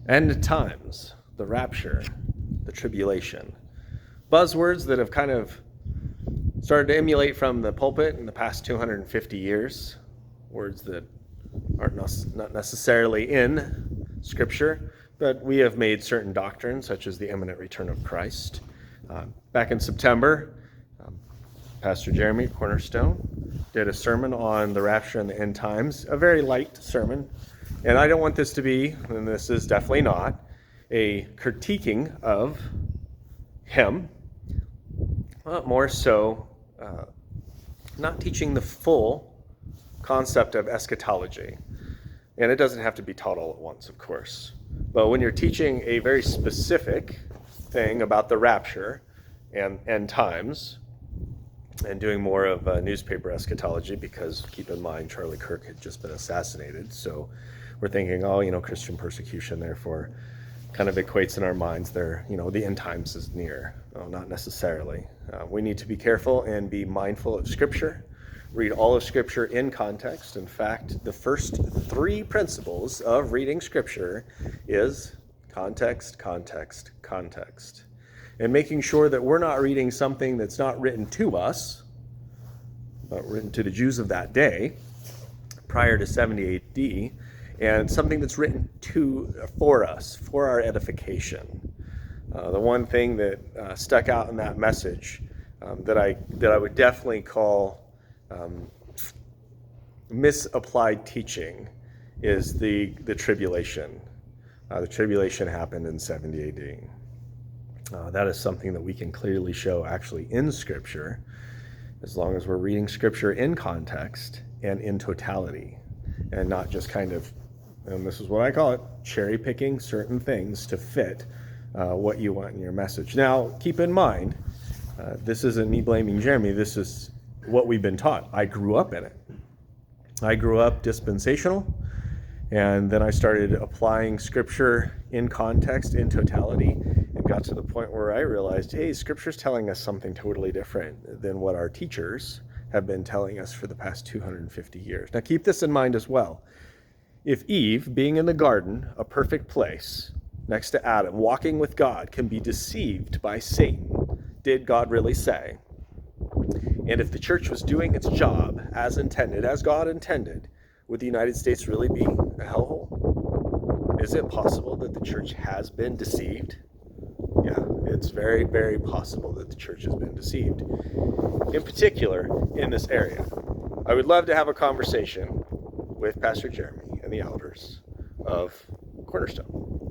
End times, the rapture, the tribulation. Buzzwords that have kind of started to emulate from the pulpit in the past 250 years. Words that aren't not necessarily in Scripture, but we have made certain doctrines, such as the imminent return of Christ. Back in September, Pastor Jeremy, Cornerstone, did a sermon on the rapture and the end times, a very light sermon. And I don't want this to be, and this is definitely not, a critiquing of him, but more so not teaching the full concept of eschatology. And it doesn't have to be taught all at once, of course. But when you're teaching a very specific thing about the rapture and end times, and doing more of newspaper eschatology, because keep in mind, Charlie Kirk had just been assassinated. So we're thinking, Christian persecution, therefore, kind of equates in our minds there, the end times is near. No, not necessarily. We need to be careful and be mindful of Scripture. Read all of Scripture in context. In fact, the first 3 principles of reading Scripture is context, context, context. And making sure that we're not reading something that's not written to us, but written to the Jews of that day, prior to 70 AD, and something that's written for us, for our edification. The one thing that stuck out in that message that I would definitely call misapplied teaching is the tribulation. The tribulation happened in 70 AD. That is something that we can clearly show actually in Scripture, as long as we're reading Scripture in context and in totality, and not just kind of, and this is what I call it, cherry picking certain things to fit what you want in your message. Now, keep in mind, this isn't me blaming Jeremy. This is what we've been taught. I grew up in it. I grew up dispensational, and then I started applying Scripture in context, in totality, and got to the point where I realized, hey, Scripture's telling us something totally different than what our teachers have been telling us for the past 250 years. Now, keep this in mind as well. If Eve, being in the garden, a perfect place, next to Adam, walking with God, can be deceived by Satan, did God really say? And if the church was doing its job as intended, as God intended, would the United States really be a hellhole? Is it possible that the church has been deceived? Yeah, it's very, very possible that the church has been deceived. In particular, in this area. I would love to have a conversation with Pastor Jeremy and the elders of Cornerstone.